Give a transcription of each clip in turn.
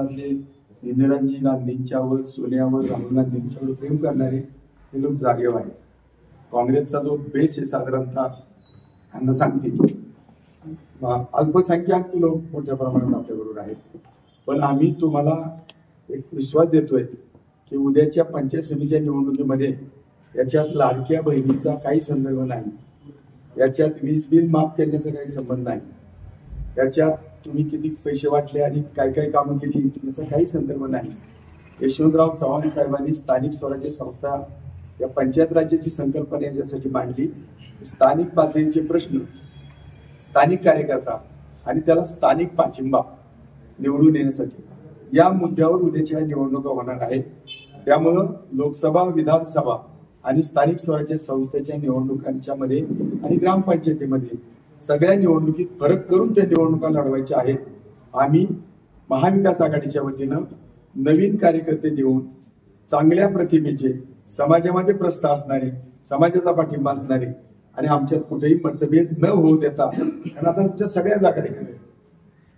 महाराष्ट्रातले इंदिराजी गांधींच्यावर, सोनियावर, राहुल गांधींच्यावर प्रेम करणारे हे लोक जागेवर आहेत. काँग्रेसचा जो बेस आहे साधारणतः त्यांना सांगते अल्पसंख्याक लोक मोठ्या प्रमाणात आपल्याबरोबर आहेत. पण आम्ही तुम्हाला एक विश्वास देतोय की उद्याच्या पंचायत समितीच्या निवडणुकीमध्ये याच्यात लाडक्या बहिणीचा काही संदर्भ नाही, याच्यात वीज बिल माफ करण्याचा काही संबंध नाही, याच्यात तुम्ही किती पैसे वाटले आणि काय काय कामं केली याचा काही संदर्भ नाही. यशवंतराव चव्हाण साहेबांनी स्थानिक स्वराज्य संस्था या पंचायत राज्याची संकल्पना याच्यासाठी मांडली. स्थानिक पातळीचे प्रश्न, स्थानिक कार्यकर्ता आणि त्याला स्थानिक पाठिंबा निवडून येण्यासाठी या मुद्द्यावर उद्याच्या निवडणुका होणार आहेत. त्यामुळं लोकसभा, विधानसभा आणि स्थानिक स्वराज्य संस्थेच्या निवडणुकांच्या मध्ये आणि ग्रामपंचायतीमध्ये सगळ्या निवडणुकीत फरक करून त्या निवडणुका लढवायच्या आहेत. आम्ही महाविकास आघाडीच्या वतीनं नवीन कार्यकर्ते देऊन चांगल्या प्रतिमेचे, समाजामध्ये प्रस्थ असणारे, समाजाचा पाठिंबा असणारे आणि आमच्यात कुठेही मतभेद न होऊ देता, कारण आता तुमच्या सगळ्या जागा रिकाम्या आहेत.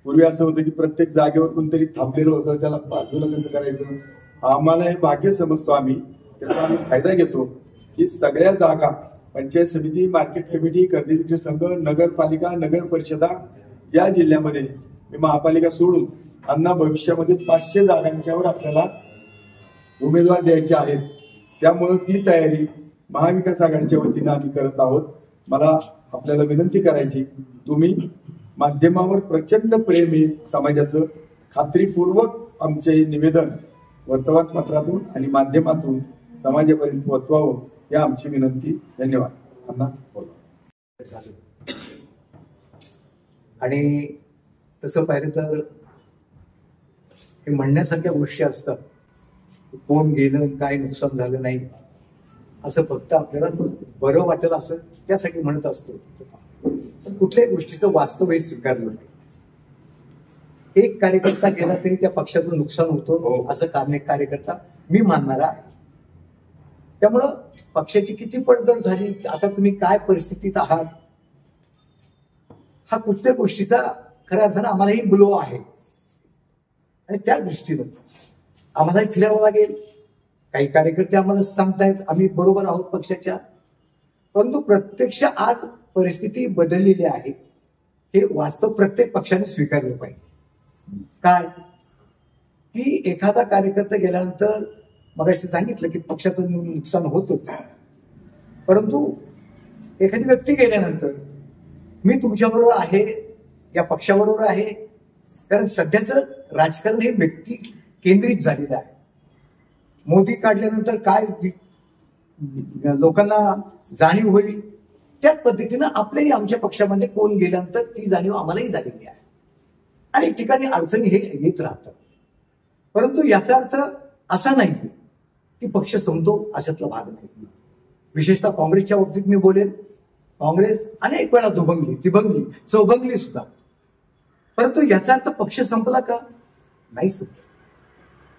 पूर्वी असं होतं की प्रत्येक जागेवर कोणतरी थांबलेलं होतं, त्याला बाजूला कसं करायचं. आम्हाला हे भाग्य समजतो आम्ही, त्याचा आम्ही फायदा घेतो की सगळ्या जागा पंचायत समिती, मार्केट कमिटी, खरेदी विक्री संघ, नगरपालिका, नगर परिषदा या जिल्ह्यामध्ये महापालिका सोडून अन्ना भविष्यामध्ये 500 जागांच्यावर आपल्याला उमेदवार द्यायचे आहेत. त्यामुळे ती तयारी महाविकास आघाडीच्या वतीनं आम्ही करत आहोत. मला आपल्याला विनंती करायची, तुम्ही माध्यमावर प्रचंड प्रेम आहे समाजाचं, खात्रीपूर्वक आमचे निवेदन वर्तमानपत्रातून आणि माध्यमातून समाजापर्यंत पोहोचवावं या आमची विनंती. धन्यवाद. आणि तसं पाहिलं तर हे म्हणण्यासारख्या गोष्टी असतात, कोण गेलं, काय नुकसान झालं नाही, असं फक्त आपल्याला बरं वाटेल असं त्यासाठी म्हणत असतो. पण कुठल्याही गोष्टीचं वास्तव हे स्वीकारलं नाही. एक कार्यकर्ता गेला तरी त्या पक्षाचं नुकसान होतं असं कारण एक कार्यकर्ता मी मानणारा आहे. त्यामुळं पक्षाची किती पडझड झाली, आता तुम्ही काय परिस्थितीत आहात, हा कुठल्या गोष्टीचा खऱ्या अर्थानं आम्हालाही ब्लो आहे. आणि त्या दृष्टीनं आम्हालाही फिरावं लागेल. काही कार्यकर्ते आम्हाला सांगतायत आम्ही बरोबर आहोत पक्षाच्या, परंतु प्रत्यक्ष आज परिस्थिती बदललेली आहे. हे वास्तव प्रत्येक पक्षाने स्वीकारलं पाहिजे. काय की एखादा कार्यकर्ता गेल्यानंतर मगाशी सांगितलं की पक्षाचं नुकसान होतच, परंतु एखादी व्यक्ती गेल्यानंतर मी तुमच्याबरोबर आहे, या पक्षाबरोबर आहे, कारण सध्याचं राजकारण हे व्यक्ती केंद्रित झालेलं आहे. मोदी काढल्यानंतर काय लोकांना जाणीव होईल, त्याच पद्धतीनं आपल्याही आमच्या पक्षामध्ये कोण गेल्यानंतर ती जाणीव आम्हालाही झालेली आहे. आणि ठिकाणी अडचणी हे येत राहतात. परंतु याचा अर्थ असा नाही की पक्ष संपतो, अशातला भाग नाही. विशेषतः काँग्रेसच्या बाबतीत मी बोलेन, काँग्रेस अनेक वेळा दुभंगली, तिभंगली, चौभंगली सुद्धा, परंतु याचा अर्थ पक्ष संपला का? नाही संपला.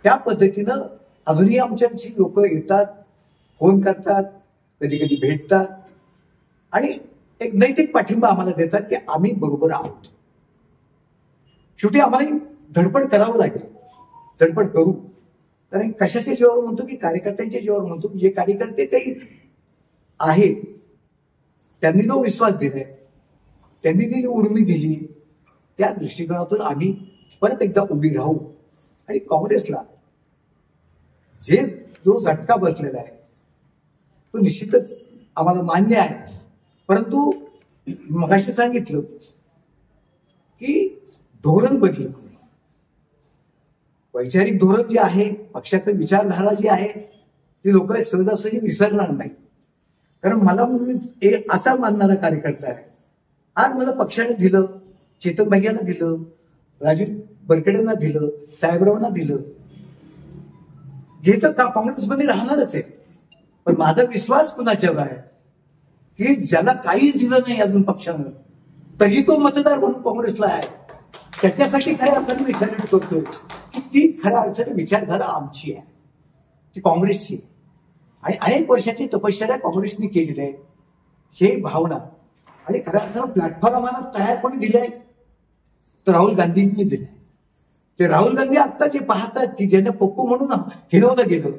त्या पद्धतीनं अजूनही आमच्याची लोक येतात, फोन करतात, कधी कधी भेटतात आणि एक नैतिक पाठिंबा आम्हाला देतात की आम्ही बरोबर आहोत. शेवटी आम्हाला धडपड करावं लागेल, धडपड करू. कारण कशाच्या जीवावर म्हणतो की कार्यकर्त्यांच्या जीवावर म्हणतो, जे कार्यकर्ते काही आहेत त्यांनी जो विश्वास दिलाय, त्यांनी जी उर्मी दिली, त्या दृष्टिकोनातून आम्ही परत एकदा उभी राहू. आणि काँग्रेसला जो झटका बसलेला आहे तो निश्चितच आम्हाला मान्य आहे. परंतु मगाशी सांगितलं की धोरण बदलत नाही. वैचारिक धोरण जे आहे, पक्षाचं विचारधारा जी आहे, ती लोक सहजासहजी विसरणार नाही. कारण मला असा मानणारा कार्यकर्ता आहे. आज मला पक्षाने दिलं, चेतन भैयांना दिलं, राजीव बरकडेंना दिलं, साहेबरावांना दिलं, घेतं का काँग्रेसमध्ये राहणारच आहे. पण माझा विश्वास कुणाच्यावर आहे की ज्याला काहीच दिलं नाही अजून पक्षानं, तरी तो मतदार म्हणून काँग्रेसला आहे. त्याच्यासाठी खऱ्या अर्थाने मी सॅल्यूट करतो की ती खऱ्या अर्थाने विचारधारा आमची आहे, ती काँग्रेसची आहे. आणि अनेक वर्षाची तपश्चर्या काँग्रेसने केलेली आहे. हे भावना आणि खऱ्या अर्थानं प्लॅटफॉर्म आम्हाला तयार कोणी दिलाय तर राहुल गांधींनी दिलाय. ते राहुल गांधी आत्ता जे पाहतात की ज्यांना पप्पू म्हणून हिरवलं गेलं,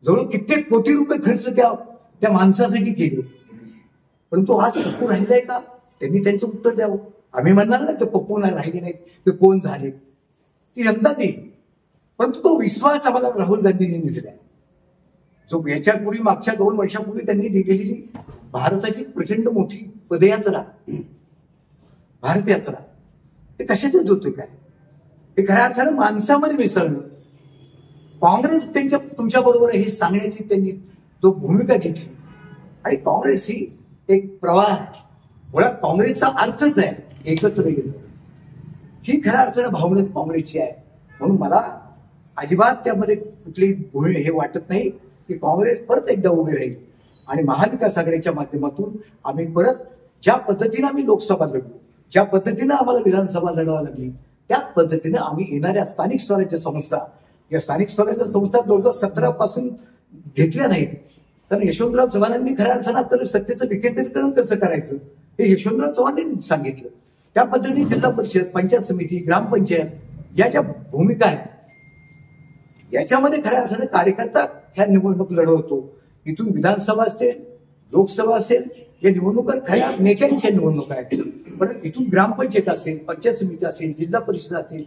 जवळ कित्येक कोटी रुपये खर्च त्या माणसासाठी केले, परंतु आज पप्पू राहिलाय का? त्यांनी त्यांचं उत्तर द्यावं. आम्ही म्हणणार ना ते पप्पू नाही राहिले नाहीत, ते कोण झाले, ती जनता देईल. परंतु तो विश्वास आम्हाला राहुल गांधींनी दिलाय, जो याच्यापूर्वी मागच्या 2 वर्षापूर्वी त्यांनी दिलेली भारताची प्रचंड मोठी पदयात्रा, भारत यात्रा, ते कशाचं होतं काय? ते खऱ्या अर्थानं माणसामध्ये मिसळणं. काँग्रेस तुमच्या बरोबर हे सांगण्याची त्यांनी जो भूमिका घेतली, आणि काँग्रेस ही एक प्रवाह आहे. मुळात काँग्रेसचा अर्थच आहे एकत्र येणं, ही खऱ्या अर्थानं भावना काँग्रेसची आहे. म्हणून मला अजिबात त्यामध्ये कुठली भूमिका हे वाटत नाही की काँग्रेस परत एकदा उभी राहील, आणि महाविकास आघाडीच्या माध्यमातून आम्ही परत ज्या पद्धतीनं आम्ही लोकसभा लढलो, ज्या पद्धतीनं आम्हाला विधानसभा लढवावी लागली, त्याच पद्धतीनं आम्ही येणाऱ्या स्थानिक स्वराज्य संस्था, या स्थानिक स्वराज्य संस्था 2017 पासून घेतल्या नाहीत. कारण यशवंतराव चव्हाणांनी खऱ्या अर्थानं आपल्याला सत्तेचं विकेंद्रीकरण कसं करायचं हे यशवंतराव चव्हाणांनी सांगितलं. त्या पद्धतीने जिल्हा परिषद, पंचायत समिती, ग्रामपंचायत या ज्या भूमिका आहेत, याच्यामध्ये खऱ्या अर्थानं कार्यकर्ता ह्या निवडणूक लढवतो. इथून विधानसभा असेल, लोकसभा असेल, या निवडणुका खऱ्या नेत्यांच्या निवडणुका आहेत. पण इथून ग्रामपंचायत असेल, पंचायत समिती असेल, जिल्हा परिषद असेल,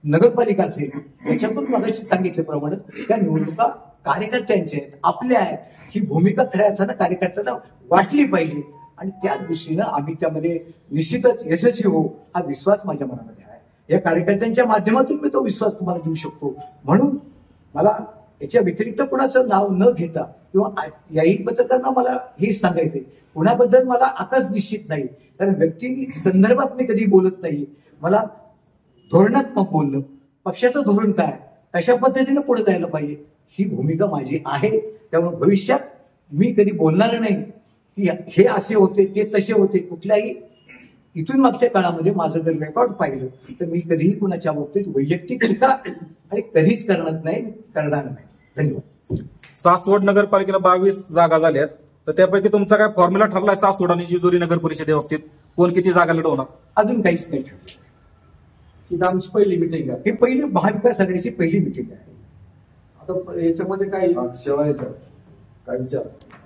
नगरपालिका असेल, याच्यातून मगाशी सांगितल्याप्रमाणे त्या निवडणुका कार्यकर्त्यांच्या आहेत, आपल्या आहेत. ही भूमिका खऱ्या अर्थानं कार्यकर्त्यांना वाटली पाहिजे, आणि त्याच दृष्टीनं आम्ही त्यामध्ये निश्चितच यशस्वी होऊ हा विश्वास माझ्या मनामध्ये आहे. या कार्यकर्त्यांच्या माध्यमातून मी तो विश्वास तुम्हाला देऊ शकतो. म्हणून मला याच्या व्यतिरिक्त कुणाचं नाव न घेता किंवा याही पत्रकारांना मला हेच सांगायचंय, कुणाबद्दल मला आकाश निश्चित नाही, कारण व्यक्ती संदर्भात मी कधी बोलत नाही. मला धोरणात्मक बोलणं, पक्षाचं धोरण काय, अशा पद्धतीनं पुढे जायला पाहिजे, ही भूमिका माझी आहे. त्यामुळे भविष्यात मी कधी बोलणार नाही की हे असे होते, ते तसे होते. कुठल्याही इथून मागच्या काळामध्ये माझं जर रेकॉर्ड पाहिलं तर मी कधीही कुणाच्या बाबतीत वैयक्तिक टीका आणि कधीच करणार नाही. धन्यवाद. सासवड नगरपालिकेला 22 जागा झाल्यात, तर त्यापैकी तुमचा काय फॉर्म्युला ठरलाय सासवड आणि जेजुरी नगर परिषदेबाबतीत कोण किती जागा लढवणार? अजून काहीच नाही ठरलं. ही आमची पहिली मिटिंग आहे, ही पहिली महाविकास आघाडीची पहिली मिटिंग आहे. आता याच्यामध्ये काही शेवायचं काय विचार?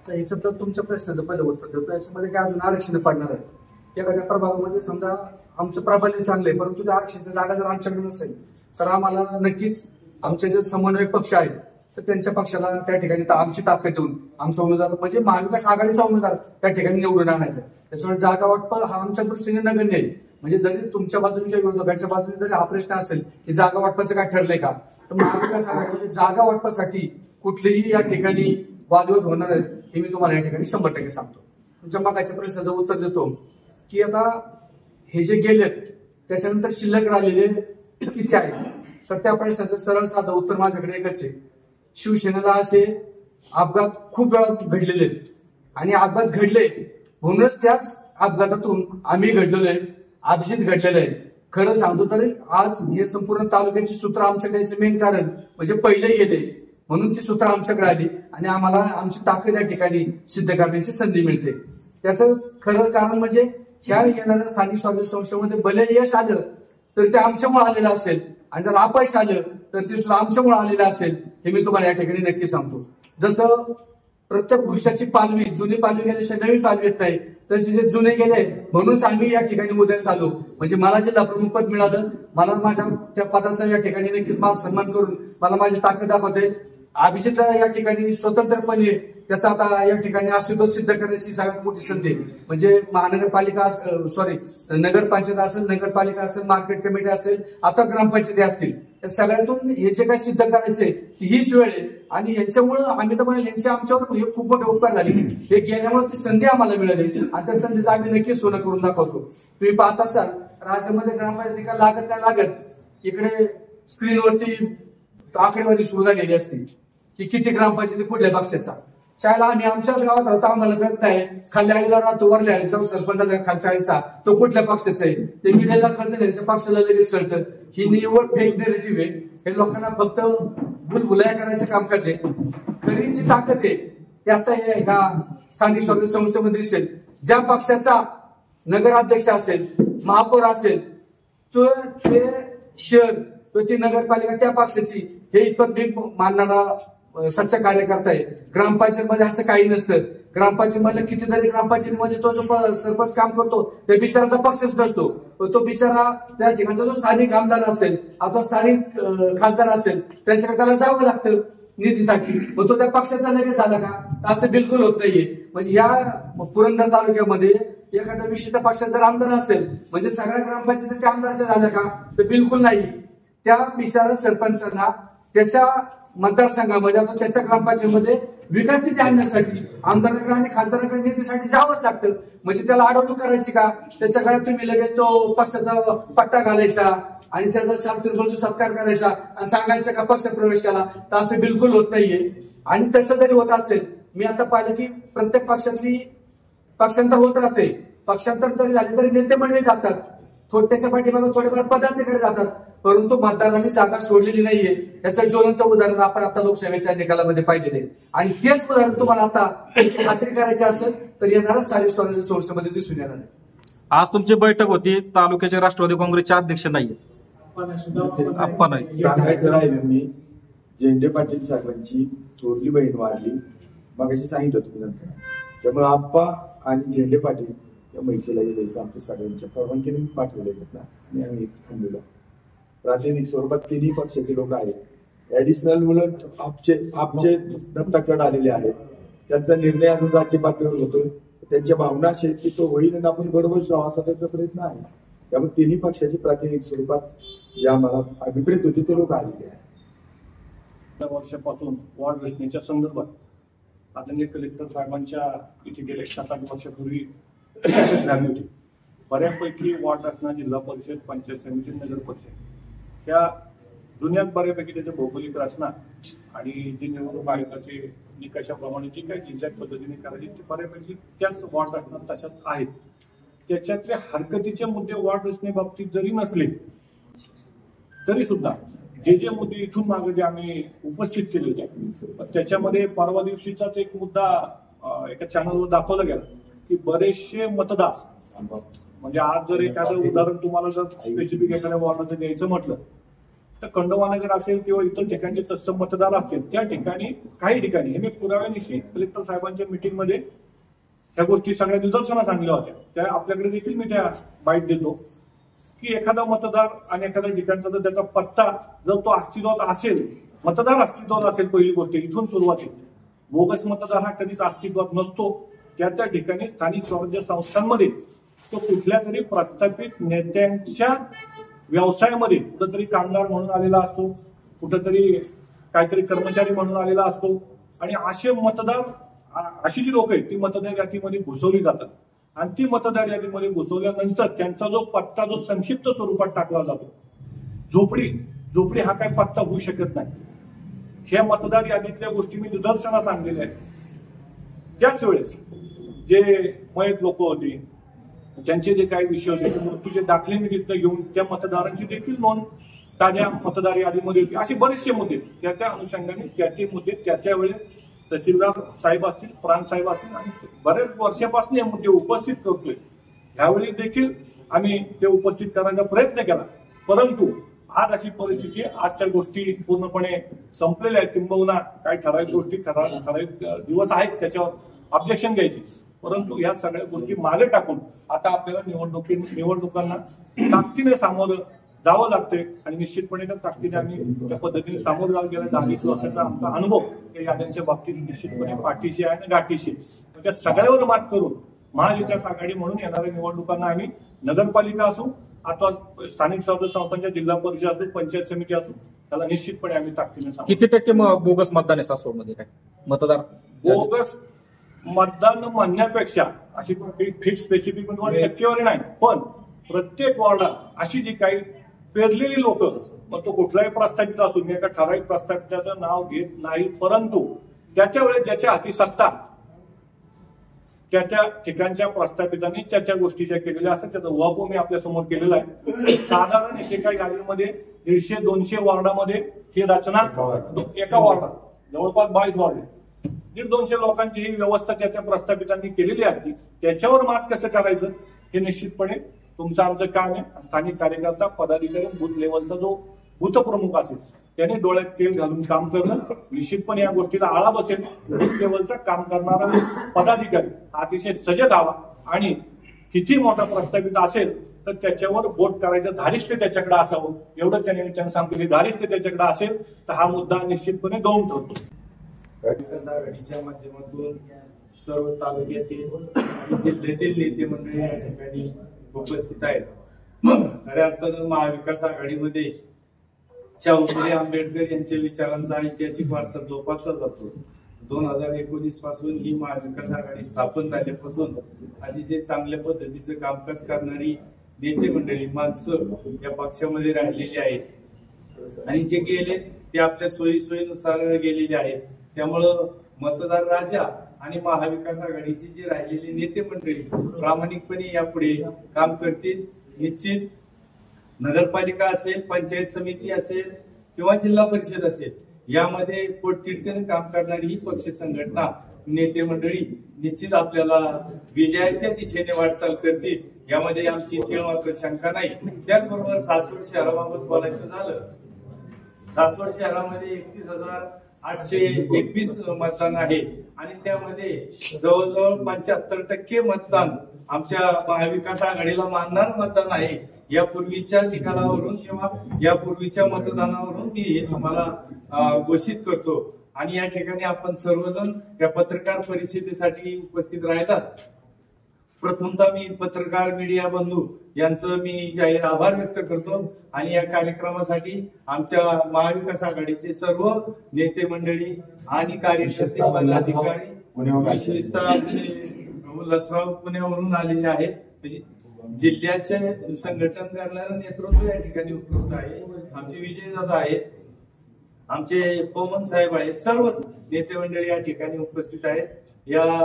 तर याचं तर तुमच्या प्रश्नाचं पहिलं उत्तर देतो. याच्यामध्ये काय अजून आरक्षण पडणार आहे. एखाद्या प्रभागामध्ये समजा आमचं प्राबल्य चांगलं आहे, परंतु त्या आरक्षणाची जागा जर आमच्याकडे नसेल तर आम्हाला नक्कीच आमचे जे समन्वय पक्ष आहेत तर त्यांच्या पक्षाला त्या ठिकाणी आमची ताकद देऊन आमचा उमेदवार म्हणजे महाविकास आघाडीचा उमेदवार त्या ठिकाणी निवडून आणायचा. त्याच्यामुळे जागा वाटप हा आमच्या दृष्टीने नगण्य आहे. म्हणजे जरी तुमच्या बाजूने किंवा विरोधकांच्या बाजूने जरी हा प्रश्न असेल की जागा वाटपाचं काय ठरलंय का, तर महाविकास आघाडीमध्ये जागा वाटपासाठी कुठलेही या ठिकाणी वादविवाद होणार आहेत हे मी तुम्हाला या ठिकाणी 100% सांगतो. तुमच्या मागाच्या प्रश्नाचं उत्तर देतो की आता हे जे गेलेत त्याच्यानंतर शिल्लक राहिलेले किती आहेत, तर त्या प्रश्नाचं सरळ साधं उत्तर माझ्याकडे एकच आहे. शिवसेनेला असे अपघात खूप वेळा घडलेले आहेत आणि अपघात घडले म्हणूनच त्याच अपघातातून आम्ही घडलेलो आहे, अभिजित घडलेलं आहे. खरं सांगतो तर आज हे संपूर्ण तालुक्याची सूत्र आमच्याकडे मेन कारण म्हणजे पहिले गेले म्हणून ती सूत्र आमच्याकडे आली आणि आम्हाला आमची ताकद या ठिकाणी सिद्ध करण्याची संधी मिळते. त्याचं खरं कारण म्हणजे ह्या येणाऱ्या स्थानिक स्वराज्य संस्थेमध्ये भले यश आलं तर ते आमच्यामुळे आलेलं असेल आणि जर अपयश आलं तर ते सुद्धा आमच्यामुळे आलेलं असेल हे मी तुम्हाला या ठिकाणी नक्की सांगतो. जसं प्रत्येक वृक्षाची पालवी, जुनी पालवी गेल्याशिवाय नवीन पालवी येत नाही, तसे जे जुने गेले म्हणूनच आम्ही या ठिकाणी उद्या चालू. म्हणजे मला जिल्हा प्रमुख पद मिळालं, मला माझ्या त्या पदाचा या ठिकाणी नक्कीच मान सन्मान करून मला माझी ताकद दाखवते. अभिजित या ठिकाणी स्वतंत्रपणे त्याचा आता या ठिकाणी अस्तित्व सिद्ध करण्याची सगळ्यात मोठी संधी म्हणजे महानगरपालिका नगरपंचायत असेल, नगरपालिका असेल, मार्केट कमिटी असेल, आता ग्रामपंचायती असतील, या सगळ्यातून हे जे काही सिद्ध करायचे हीच वेळ आहे. आणि यांच्यामुळे आम्ही तर म्हणेल यांचे आमच्यावर हे खूप मोठे उपकार झाले. हे गेल्यामुळे ती संधी आम्हाला मिळाली आणि त्या संधीचं आम्ही नक्कीच सोनं करून दाखवतो. तुम्ही पाहत असाल राज्यामध्ये ग्रामपंचायत निकाल लागत नाही लागत इकडे स्क्रीनवरती आकडेवारी सुरू झालेली असते की किती ग्रामपंचायती कुठल्या पक्षाचा. शाळेला आम्ही आमच्याच गावात राहतो, आम्हाला कळत नाही. खाली आळीला राहतो, वरल्या आळीचा सरपंचाचा खालच्या आळीचा तो कुठल्या पक्षाचा आहे ते मीडियाला कळतं, त्यांच्या पक्षाला लगेच कळतं. ही निवड फेक नेरेटिव्ह आहे. हे लोकांना फक्त भुलभुलाया करायचं कामकाज आहे. खरी जी ताकद आहे ती आता ह्या स्थानिक स्वराज्य संस्थेमध्ये दिसेल. ज्या पक्षाचा नगराध्यक्ष असेल, महापौर असेल, तो ते शहर किंवा ती नगरपालिका त्या पक्षाची हे इतपत मी मानणारा सच्चा कार्यकर्ता आहे. ग्रामपंचायतमध्ये असं काही नसतं. ग्रामपंचायतमध्ये कितीतरी ग्रामपंचायतीमध्ये तो जो सरपंच काम करतो त्या बिचाराचा पक्षच नसतो. तो बिचारा त्या ठिकाणचा जो स्थानिक आमदार असेल अथवा स्थानिक खासदार असेल त्यांच्याकडे त्याला जावं लागतं निधीसाठी. मग तो त्या पक्षाचा लगेच झाला का? असं बिलकुल होत नाहीये. म्हणजे या पुरंदर तालुक्यामध्ये एखाद्या विशिष्ट पक्षाचा जर आमदार असेल म्हणजे सगळ्या ग्रामपंचायती त्या आमदाराच्या झाल्या का? तर बिलकुल नाही. त्या बिचारा सरपंचांना त्याच्या मतदारसंघामध्ये अथवा त्याच्या ग्रामपंचायतीमध्ये विकास निधी आणण्यासाठी आमदाराकडे आणि खासदाराकडे निधीसाठी जावंच लागतं. म्हणजे त्याला अडवणूक करायची का? त्याच्या घरात तुम्ही लगेच तो पक्षाचा पट्टा घालायचा आणि त्याचा शास्त्रीय सत्कार करायचा आणि सांगायचं का पक्ष प्रवेश केला? तर असं बिलकुल होत नाहीये. आणि तसं जरी होत असेल, मी आता पाहिलं की प्रत्येक पक्षातली पक्षांतर होत राहते. पक्षांतर जरी झाले तरी नेते मंडळी जातात, त्याच्या पाठीमागे थोडेफार पदाधिकारी जातात, परंतु मतदारांनी जागा सोडलेली नाहीये. याचं ज्वलंत उदाहरण आपण आता लोकसभेच्या निकालामध्ये पाहिलेले. आणि तेच उदाहरण तुम्हाला आता त्याची खात्री करायची असेल तर येणाऱ्या स्थानिक स्वराज्य संस्थेमध्ये दिसून येणार आहे. आज तुमची बैठक होती, तालुक्याचे राष्ट्रवादी काँग्रेसचे अध्यक्ष नाहीये. आपण सांगायचं राहिलं मी, झेंडे पाटील साहेबांची थोरली बहीण वारली मगाशी सांगितलं तुम्ही नंतर. त्यामुळे आप्पा आणि झेंडे पाटील त्या महिलेला गेले आमच्या सगळ्यांच्या परवानगीने पाठवले ना आणि आम्ही थांबलेलो. प्रातिनिधिक स्वरूपात तिन्ही पक्षाचे लोक आहेत. ऍडिशनल उलट आपचे दत्ताकड आलेले आहेत. त्यांचा निर्णय अजून राज्य पातळीवर होतोय. त्यांच्या भावना अशा आहेत की तो होईल आणि आपण बरोबर राहू असा त्यांचा प्रयत्न आहे. त्यामुळे तिन्ही पक्षाचे प्रातिनिधिक स्वरूपात या मला अभिप्रेत होते ते लोक आलेले आहेत. वर्षापासून वॉर्ड रचनेच्या संदर्भात आदरणीय कलेक्टर साहेबांच्या इथे गेले 7-8 वर्षापूर्वी झाली होती. बऱ्यापैकी वॉर्ड रचना जिल्हा परिषद, पंचायत समिती, नगर परिषद या जुन्यात बऱ्यापैकी त्याच्या भौगोलिक रचना आणि जी निवडणूक आयोगाचे निकषाप्रमाणे जी काही जिल्ह्यात पद्धतीने करायची ती बऱ्यापैकी त्याच वॉर्ड रचना तशाच आहेत. त्याच्यातले हरकतीचे मुद्दे वॉर्ड रचनेबाबतीत जरी नसले तरी सुद्धा जे मुद्दे इथून मागे जे आम्ही उपस्थित केले होते त्याच्यामध्ये परवा दिवशीचाच एक मुद्दा एका चॅनलवर दाखवला गेला की बरेचसे मतदार, म्हणजे आज जर एखादं उदाहरण तुम्हाला जर स्पेसिफिक एखाद्या वॉर्डाचं द्यायचं म्हटलं तर खंडोबानगर असेल किंवा इतर ठिकाणचे तत्सम मतदार असतील त्या ठिकाणी काही ठिकाणी हे मी पुराव्यानिशी कलेक्टर साहेबांच्या मिटिंगमध्ये त्या गोष्टी सगळ्या निदर्शनास आणल्या होत्या. त्या आपल्याकडे देखील मी त्या बाईट देतो की एखादा मतदार आणि एखाद्या ठिकाणचा जर त्याचा पत्ता जर तो अस्तित्वात असेल, मतदार अस्तित्वात असेल, पहिली गोष्ट इथून सुरुवात आहे. बोगस मतदार हा कधीच अस्तित्वात नसतो. त्या ठिकाणी स्थानिक स्वराज्य संस्थांमध्ये तो कुठल्या तरी प्रस्थापित नेत्यांच्या व्यवसायामध्ये कुठंतरी कामगार म्हणून आलेला असतो, कुठंतरी काहीतरी कर्मचारी म्हणून आलेला असतो. आणि असे मतदार, अशी जी लोक आहेत ती मतदार यादीमध्ये घुसवली जातात. आणि ती मतदार यादीमध्ये घुसवल्यानंतर त्यांचा जो पत्ता जो संक्षिप्त स्वरूपात टाकला जातो, झोपडी हा काय पत्ता होऊ शकत नाही. ह्या मतदार यादीतल्या गोष्टी मी निदर्शनास आणलेल्या आहेत. त्याच वेळेस जे मयत लोक होते त्यांचे जे काही विषय होते मृत्यूचे दाखले मी तिथं घेऊन त्या मतदारांची देखील नोंद ताज्या मतदार यादीमध्ये होती. असे बरेचसे मुद्दे त्या अनुषंगाने त्याचे मुद्दे त्याच्या वेळेस तहसीलदार साहेब असतील, प्रांत साहेब असतील आणि बरेच वर्षापासून हे मुद्दे उपस्थित करतोय. त्यावेळी देखील आम्ही ते उपस्थित करायचा प्रयत्न केला. परंतु आज अशी परिस्थिती, आजच्या गोष्टी पूर्णपणे संपलेल्या आहेत. किंबहुना काही ठराविक गोष्टी, ठराविक दिवस आहेत त्याच्यावर ऑब्जेक्शन घ्यायची. परंतु या सगळ्या गोष्टी मागे टाकून आता आपल्याला निवडणुकांना ताकदीने सामोरं जावं लागतंय आणि निश्चितपणे त्या ताकदीने आम्ही त्या पद्धतीने सामोरं जाऊन गेल्या 10-20 वर्षाचा आमचा अनुभव या याद्यांच्या बाबतीत निश्चितपणे पाठीशी आहे आणि गाठीशी. त्या सगळ्यावर मात करून महाविकास आघाडी म्हणून येणाऱ्या निवडणुकांना आम्ही नगरपालिका असू अथवा स्थानिक स्वराज्य संस्थांच्या जिल्हा परिषद असू, पंचायत समिती असू, त्याला निश्चितपणे आम्ही ताकदीने. किती टक्के बोगस मतदान आहे सासवडमध्ये? काय मतदार बोगस मतदान म्हणण्यापेक्षा अशी फिक्स स्पेसिफिक टक्केवारी नाही, पण प्रत्येक वॉर्डात अशी जी काही पेरलेली लोक, मग तो कुठलाही प्रस्थापित असू, मी एका ठराविक प्रस्थापिताचं नाव घेत नाही, परंतु त्याच्या वेळेस ज्याच्या हाती सत्ता त्या ठिकाणच्या प्रस्थापितांनी त्या गोष्टीच्या केलेल्या असं त्याचा उहापोह मी आपल्या समोर केलेला आहे. साधारण एकेका यादीमध्ये 150-200 वॉर्डामध्ये ही रचना, एका वॉर्डात जवळपास 22 वॉर्ड, 150-200 लोकांची ही व्यवस्था त्या प्रस्थापितांनी केलेली असती. त्याच्यावर मात कसं करायचं हे निश्चितपणे तुमचं आमचं काम आहे स्थानिक कार्यकर्ता पदाधिकारी बूथ लेवलचा जो बूथ प्रमुख असेल त्याने डोळ्यात तेल घालून काम करणं, निश्चितपणे या गोष्टीला आळा बसेल. बूथ लेवलचा काम करणारा पदाधिकारी अतिशय सजग हवा आणि किती मोठा प्रस्तावित असेल तर त्याच्यावर बोट करायचं धारिष्ट्य त्याच्याकडे असावं. एवढंच या निमित्तानं सांगतो की धारिष्ट्य त्याच्याकडे असेल तर हा मुद्दा निश्चितपणे गौण ठरतो. विकास आघाडीच्या माध्यमातून सर्व तालुक्यातील आणि जिल्ह्यातील नेते मंडळी या ठिकाणी उपस्थित आहेत. खऱ्या अर्थानं महाविकास आघाडीमध्ये शाहूफुले आंबेडकर यांच्या विचारांचा ऐतिहासिक वारसा जोपासला जातो. 2019 पासून ही महाविकास आघाडी स्थापन झाल्यापासून अतिशय चांगल्या पद्धतीचं कामकाज करणारी नेते मंडळी माणसं या पक्षामध्ये राहिलेली आहेत आणि जे गेले ते आपल्या सोयीनुसार गेलेले आहेत. त्यामुळं मतदार राजा आणि महाविकास आघाडीची जी राहिलेली नेते मंडळी प्रामाणिकपणे यापुढे काम करतील. निश्चित नगरपालिका असेल, पंचायत समिती असेल किंवा जिल्हा परिषद असेल यामध्ये पोटतिडकीने काम करणारी ही पक्ष संघटना नेते मंडळी निश्चित आपल्याला विजयाच्या दिशेने वाटचाल करतील यामध्ये आमची तीळ मात्र शंका नाही. त्याचबरोबर सासवड शहराबाबत बोलायचं झालं, सासवड शहरामध्ये 31,821 मतदान आहे आणि त्यामध्ये जवळजवळ 75% मतदान आमच्या महाविकास आघाडीला मानणारं मतदान आहे. यापूर्वीच्या निकालावरून किंवा यापूर्वीच्या मतदानावरून मी हे तुम्हाला घोषित करतो. आणि या ठिकाणी आपण सर्वजण या पत्रकार परिषदेसाठी उपस्थित राहिलात. प्रथमतः मी पत्रकार मीडिया बंधू यांचं मी जाहीर आभार व्यक्त करतो आणि या कार्यक्रमासाठी आमच्या महाविकास आघाडीचे सर्व नेते मंडळी आणि कार्यकर्ते पदाधिकारी विशेषतः उल्हासराव पुण्यावरून आलेले आहेत. जिल्ह्याचे संघटन करणारं नेतृत्व या ठिकाणी उपलब्ध आहे. आमचे विजयदादा आहेत, आमचे पवन साहेब आहेत, सर्वच नेते मंडळी या ठिकाणी उपस्थित आहेत. या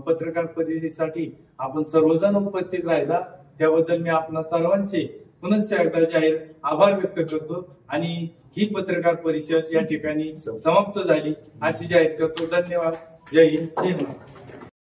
पत्रकार परिषदेसाठी आपण सर्वजण उपस्थित राहिला त्याबद्दल मी आपणा सर्वांचे पुनश्च एकदा जाहीर आभार व्यक्त करतो आणि ही पत्रकार परिषद या ठिकाणी समाप्त झाली अशी जाहीर करतो. धन्यवाद. जय हिंद, जय महाराष्ट्र.